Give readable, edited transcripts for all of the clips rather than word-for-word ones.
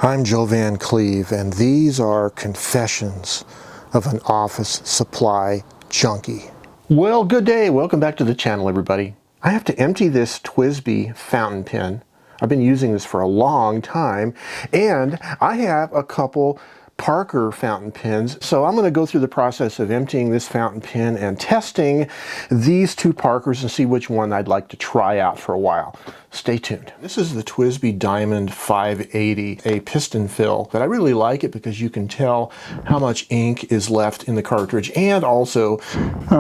I'm Joe Van Cleve, and these are confessions of an office supply junkie. Well, good day. Welcome back to the channel, everybody. I have to empty this TWSBi fountain pen. I've been using this for a long time, and I have a couple Parker fountain pens. So I'm going to go through the process of emptying this fountain pen and testing these two Parkers and see which one I'd like to try out for a while. Stay tuned. This is the TWSBi Diamond 580, a piston fill, but I really like it because you can tell how much ink is left in the cartridge, and also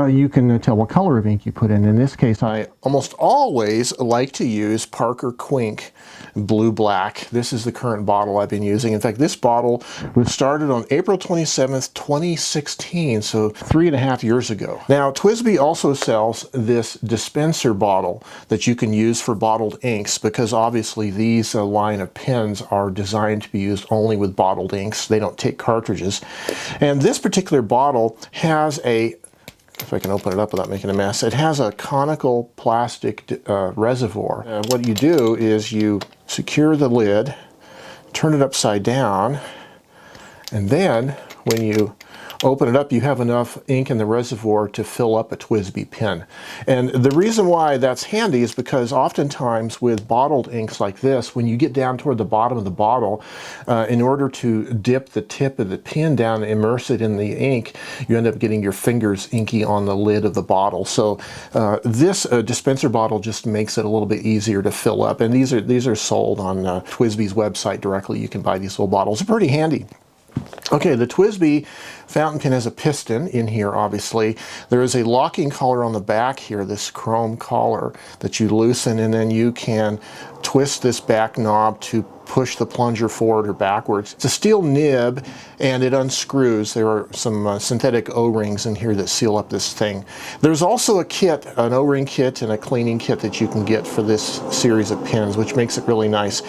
you can tell what color of ink you put in. In this case, I almost always like to use Parker Quink Blue Black. This is the current bottle I've been using. In fact, this bottle was started on April 27th, 2016, so 3.5 years ago. Now, TWSBi also sells this dispenser bottle that you can use for bottled inks, because obviously these line of pens are designed to be used only with bottled inks. They don't take cartridges. And this particular bottle has a, if I can open it up without making a mess, it has a conical plastic reservoir. What you do is you secure the lid, turn it upside down, and then when you open it up, you have enough ink in the reservoir to fill up a TWSBi pen. And the reason why that's handy is because oftentimes with bottled inks like this, when you get down toward the bottom of the bottle, in order to dip the tip of the pen down and immerse it in the ink, you end up getting your fingers inky on the lid of the bottle. So this dispenser bottle just makes it a little bit easier to fill up. And these are sold on TWSBi's website directly. You can buy these little bottles. They're pretty handy. Okay, the TWSBi fountain pen has a piston in here, obviously. There is a locking collar on the back here, this chrome collar that you loosen, and then you can twist this back knob to push the plunger forward or backwards. It's a steel nib, and it unscrews. There are some synthetic O-rings in here that seal up this thing. There's also a kit, an O-ring kit and a cleaning kit that you can get for this series of pens, which makes it really nice.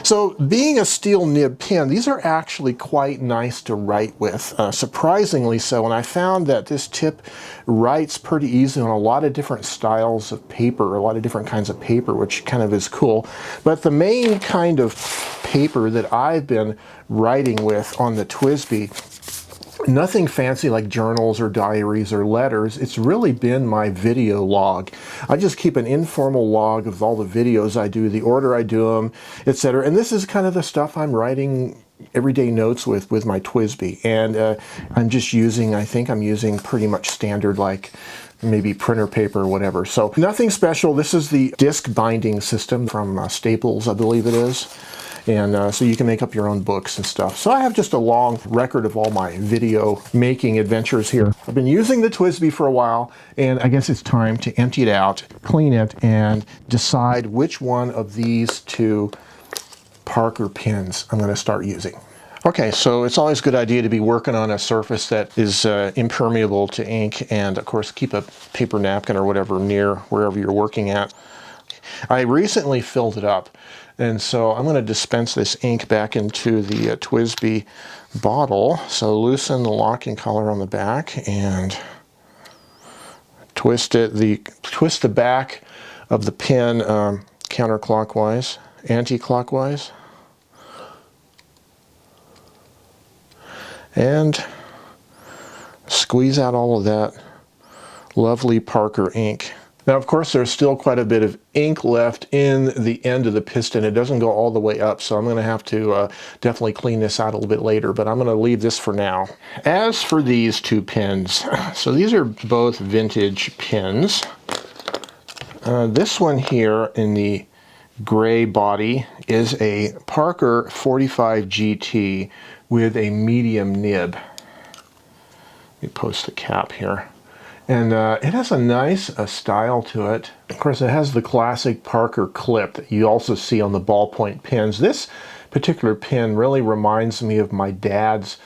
So being a steel nib pen, these are actually quite nice to write with, surprisingly so. And I found that this tip writes pretty easily on a lot of different styles of paper, a lot of different kinds of paper, which kind of is cool. But the main kind of paper that I've been writing with on the TWSBi, nothing fancy like journals or diaries or letters. It's really been my video log. I just keep an informal log of all the videos I do, the order I do them, etc. And this is kind of the stuff I'm writing everyday notes with my TWSBi. And I'm just using, I think I'm using pretty much standard, like maybe printer paper or whatever. So nothing special. This is the disc binding system from Staples, I believe it is. And so you can make up your own books and stuff. So I have just a long record of all my video making adventures here. I've been using the TWSBi for a while, and I guess it's time to empty it out, clean it, and decide which one of these two Parker pens I'm going to start using. Okay, so it's always a good idea to be working on a surface that is impermeable to ink, and of course keep a paper napkin or whatever near wherever you're working at. I recently filled it up, and so I'm going to dispense this ink back into the TWSBi bottle. So loosen the locking collar on the back and twist it. Twist the back of the pen counterclockwise, anti-clockwise, and squeeze out all of that lovely Parker ink. Now, of course, there's still quite a bit of ink left in the end of the piston. It doesn't go all the way up, so I'm going to have to definitely clean this out a little bit later, but I'm going to leave this for now. As for these two pens, so these are both vintage pens. This one here in the gray body is a Parker 45 GT with a medium nib. Let me post the cap here. And it has a nice style to it. Of course, it has the classic Parker clip that you also see on the ballpoint pens. This particular pen really reminds me of my dad's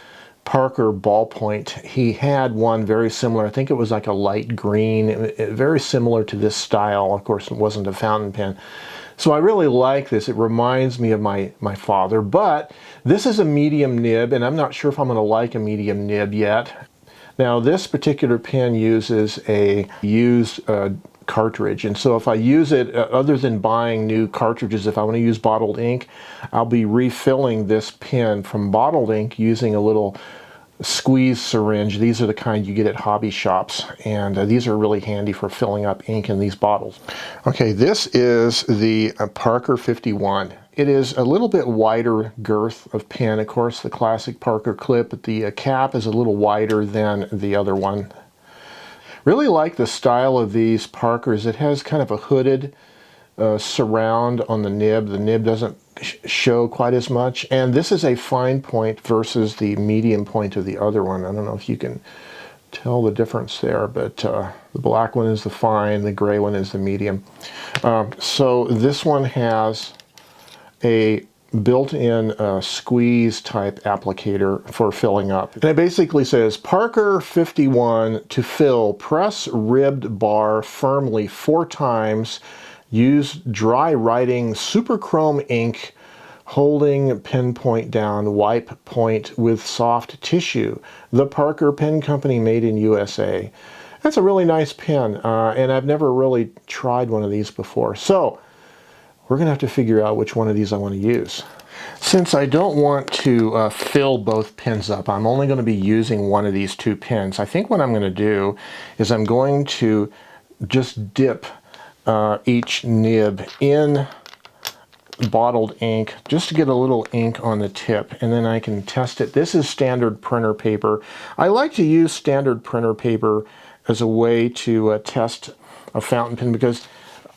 Parker ballpoint. He had one very similar. I think it was like a light green, very similar to this style. Of course, it wasn't a fountain pen. So I really like this. It reminds me of my father, but this is a medium nib, and I'm not sure if I'm going to like a medium nib yet. Now, this particular pen uses a used cartridge. And so if I use it, other than buying new cartridges, if I want to use bottled ink, I'll be refilling this pen from bottled ink using a little squeeze syringe. These are the kind you get at hobby shops, and these are really handy for filling up ink in these bottles. Okay, this is the Parker 51. It is a little bit wider girth of pen, of course, the classic Parker clip, but the cap is a little wider than the other one. Really like the style of these Parkers. It has kind of a hooded surround on the nib. The nib doesn't show quite as much, and this is a fine point versus the medium point of the other one. I don't know if you can tell the difference there, but the black one is the fine, the gray one is the medium. So this one has a built-in squeeze type applicator for filling up. And it basically says, Parker 51 to fill, press ribbed bar firmly 4 times, use dry writing superchrome ink, holding pen point down, wipe point with soft tissue. The Parker Pen Company, made in USA. That's a really nice pen, and I've never really tried one of these before. So we're gonna have to figure out which one of these I want to use. Since I don't want to fill both pens up, I'm only going to be using one of these 2 pens. I think what I'm going to do is I'm going to just dip each nib in bottled ink just to get a little ink on the tip, and then I can test it. This is standard printer paper. I like to use standard printer paper as a way to test a fountain pen, because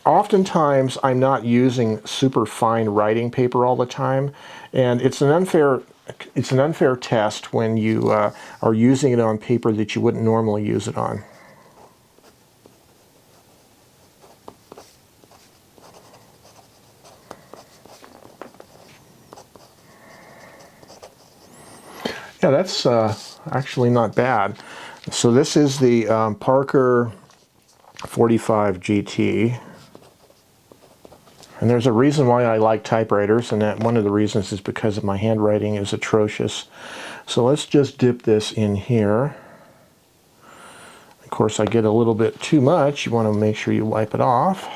oftentimes I'm not using super fine writing paper all the time, and it's an unfair test when you are using it on paper that you wouldn't normally use it on. Yeah, that's actually not bad. So this is the Parker 45 GT. And there's a reason why I like typewriters, and that one of the reasons is because of my handwriting is atrocious. So let's just dip this in here. Of course, I get a little bit too much. You want to make sure you wipe it off.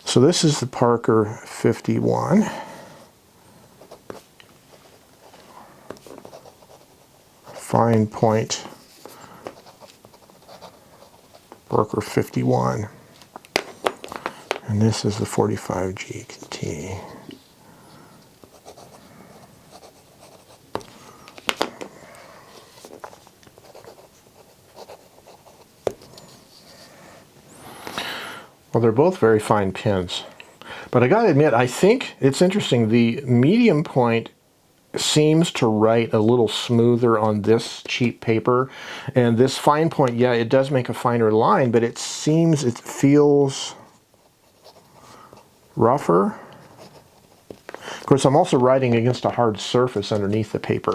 So this is the Parker 51. Fine point Parker 51. And this is the 45 GT. Well, they're both very fine pens. But I gotta admit, I think it's interesting. The medium point seems to write a little smoother on this cheap paper, and this fine point, yeah, it does make a finer line, but it feels rougher. Of course, I'm also writing against a hard surface underneath the paper.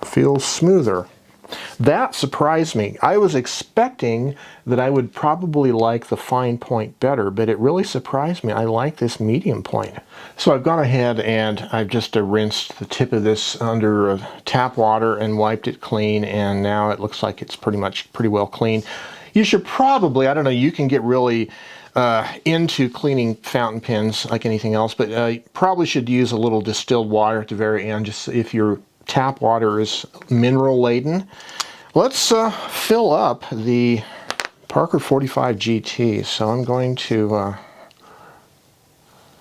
Feels smoother. That surprised me. I was expecting that I would probably like the fine point better, but it really surprised me. I like this medium point. So I've gone ahead and I've just rinsed the tip of this under tap water and wiped it clean, and now it looks like it's pretty well clean. You should probably, I don't know, you can get really into cleaning fountain pens like anything else, but you probably should use a little distilled water at the very end, just if your tap water is mineral laden. Let's fill up the Parker 45 GT. So I'm going to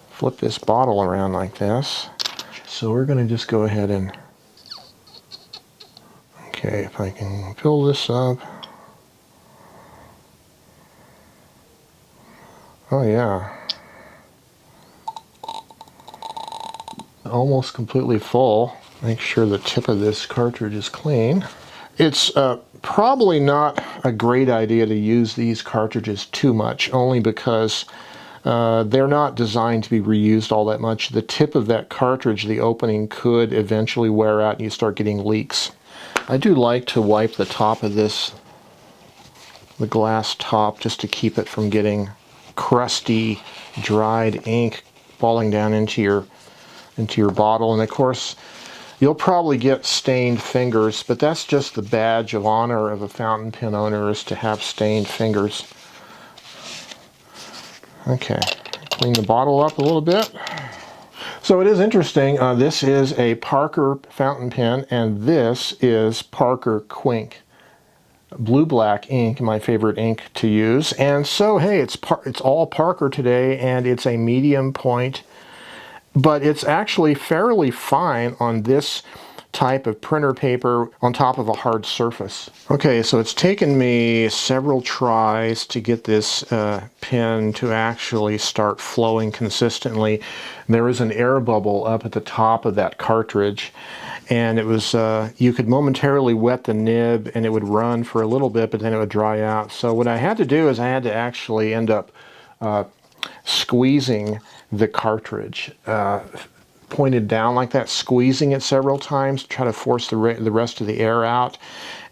flip this bottle around like this. So we're going to just go ahead and, okay, if I can fill this up. Oh yeah. Almost completely full. Make sure the tip of this cartridge is clean. It's probably not a great idea to use these cartridges too much, only because they're not designed to be reused all that much. The tip of that cartridge, the opening, could eventually wear out and you start getting leaks. I do like to wipe the top of this, the glass top, just to keep it from getting crusty, dried ink falling down into your bottle. And of course, You'll probably get stained fingers, but that's just the badge of honor of a fountain pen owner, is to have stained fingers. Okay, clean the bottle up a little bit. So it is interesting, this is a Parker fountain pen, and this is Parker Quink. Blue-black ink, my favorite ink to use. And so, hey, it's all Parker today, and it's a medium point, but it's actually fairly fine on this type of printer paper on top of a hard surface. Okay, so it's taken me several tries to get this pen to actually start flowing consistently. There is an air bubble up at the top of that cartridge, and it was, you could momentarily wet the nib and it would run for a little bit, but then it would dry out. So what I had to do is I had to actually end up squeezing the cartridge, pointed down like that, squeezing it several times to try to force the rest of the air out.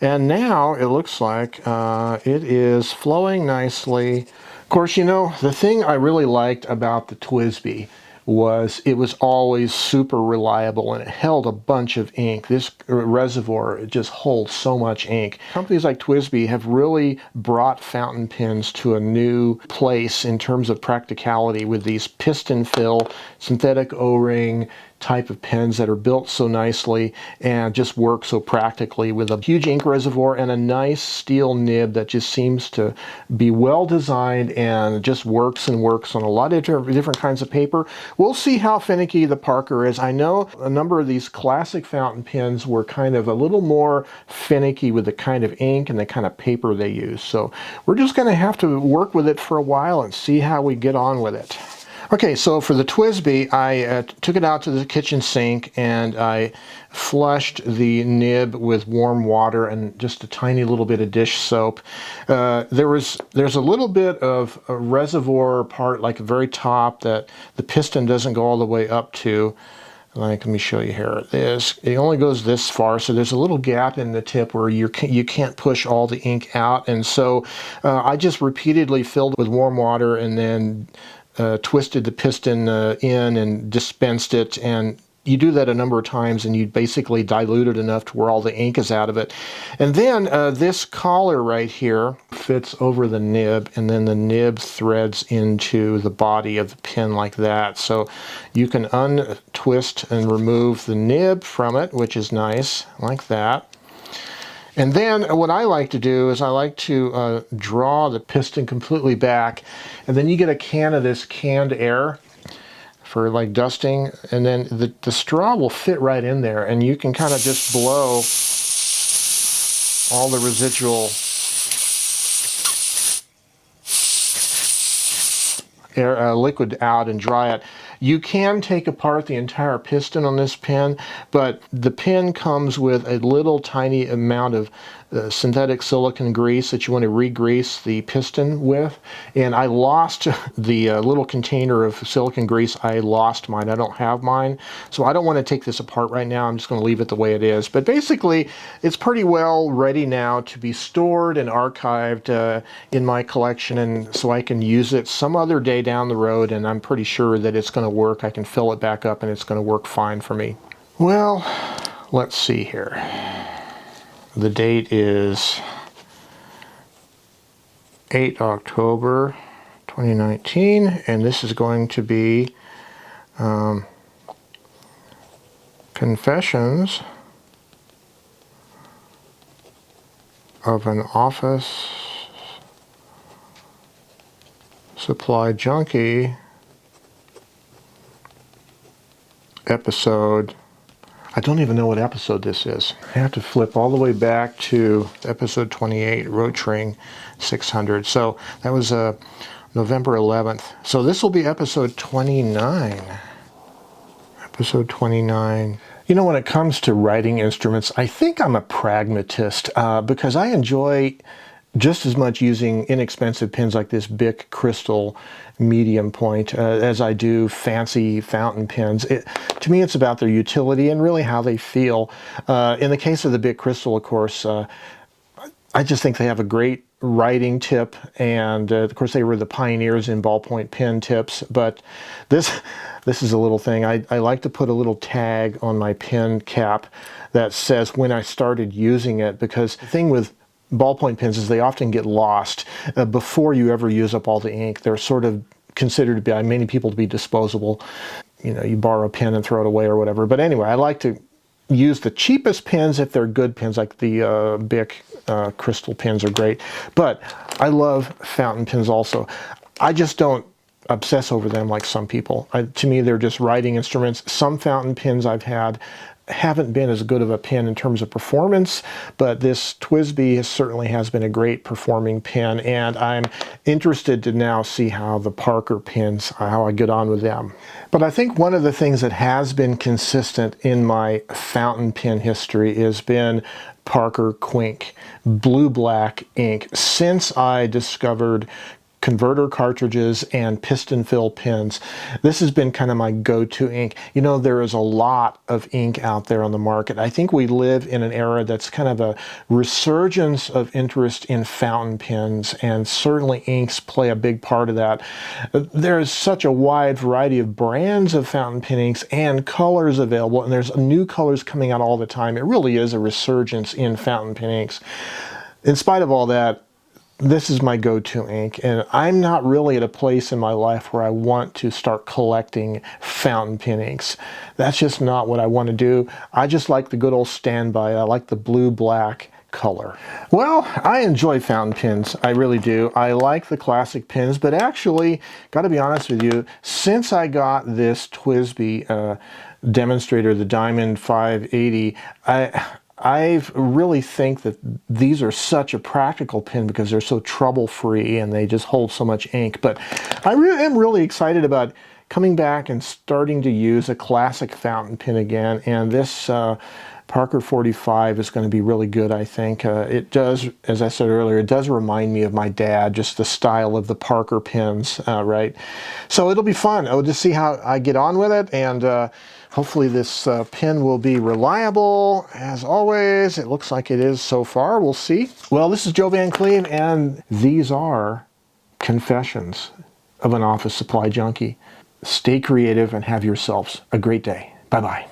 And now it looks like it is flowing nicely. Of course, you know, the thing I really liked about the TWSBi was it was always super reliable, and it held a bunch of ink. This reservoir, it just holds so much ink. Companies like TWSBi have really brought fountain pens to a new place in terms of practicality with these piston fill, synthetic O-ring type of pens that are built so nicely and just work so practically with a huge ink reservoir and a nice steel nib that just seems to be well designed and just works and works on a lot of different kinds of paper. We'll see how finicky the Parker is. I know a number of these classic fountain pens were kind of a little more finicky with the kind of ink and the kind of paper they use. So we're just going to have to work with it for a while and see how we get on with it. Okay, so for the TWSBi, I took it out to the kitchen sink and I flushed the nib with warm water and just a tiny little bit of dish soap. There's a little bit of a reservoir part, like the very top, that the piston doesn't go all the way up to. Like, let me show you here. It only goes this far, so there's a little gap in the tip where you can't push all the ink out. And so I just repeatedly filled with warm water and then twisted the piston in and dispensed it, and you do that a number of times and you basically dilute it enough to where all the ink is out of it. And then this collar right here fits over the nib, and then the nib threads into the body of the pen like that. So you can untwist and remove the nib from it, which is nice, like that. And then what I like to do is I like to draw the piston completely back, and then you get a can of this canned air for like dusting, and then the straw will fit right in there, and you can kind of just blow all the residual air, liquid out and dry it. You can take apart the entire piston on this pen, but the pen comes with a little tiny amount of synthetic silicone grease that you want to re-grease the piston with. And I lost the little container of silicone grease. I lost mine. I don't have mine. So I don't want to take this apart right now. I'm just going to leave it the way it is. But basically, it's pretty well ready now to be stored and archived in my collection, and so I can use it some other day down the road, and I'm pretty sure that it's going to work. I can fill it back up and it's going to work fine for me. Well, let's see here. The date is 8 October 2019, and this is going to be Confessions of an Office Supply Junkie episode. I don't even know what episode this is. I have to flip all the way back to episode 28, Rotring 600. So that was November 11th. So this will be episode 29. Episode 29. You know, when it comes to writing instruments, I think I'm a pragmatist because I enjoy just as much using inexpensive pens like this Bic Crystal medium point as I do fancy fountain pens. To me, it's about their utility and really how they feel. In the case of the Bic Crystal, of course, I just think they have a great writing tip, and of course they were the pioneers in ballpoint pen tips. But this is a little thing. I like to put a little tag on my pen cap that says when I started using it, because the thing with ballpoint pens is they often get lost before you ever use up all the ink. They're sort of considered by many people to be disposable. You know, you borrow a pen and throw it away or whatever. But anyway, I like to use the cheapest pens if they're good pens, like the Bic crystal pens are great. But I love fountain pens also. I just don't obsess over them like some people. To me, they're just writing instruments. Some fountain pens I've had haven't been as good of a pen in terms of performance, but this TWSBi certainly has been a great performing pen, and I'm interested to now see how the Parker pens, how I get on with them. But I think one of the things that has been consistent in my fountain pen history has been Parker Quink, blue-black ink. Since I discovered converter cartridges and piston fill pens, this has been kind of my go-to ink. You know, there is a lot of ink out there on the market. I think we live in an era that's kind of a resurgence of interest in fountain pens, and certainly inks play a big part of that. There's such a wide variety of brands of fountain pen inks and colors available, and there's new colors coming out all the time. It really is a resurgence in fountain pen inks. In spite of all that, this is my go-to ink, and I'm not really at a place in my life where I want to start collecting fountain pen inks. That's just not what I want to do. I just like the good old standby. I like the blue-black color. Well, I enjoy fountain pens. I really do. I like the classic pens, but actually, got to be honest with you, since I got this TWSBi demonstrator, the Diamond 580, I really think that these are such a practical pen because they're so trouble-free and they just hold so much ink. But I am really excited about coming back and starting to use a classic fountain pen again. And this Parker 45 is going to be really good, I think. It does, as I said earlier, it does remind me of my dad, just the style of the Parker pens, right? So it'll be fun. I'll just see how I get on with it, and hopefully this pen will be reliable. As always, it looks like it is so far. We'll see. Well, this is Joe Van Cleve, and these are Confessions of an Office Supply Junkie. Stay creative and have yourselves a great day. Bye-bye.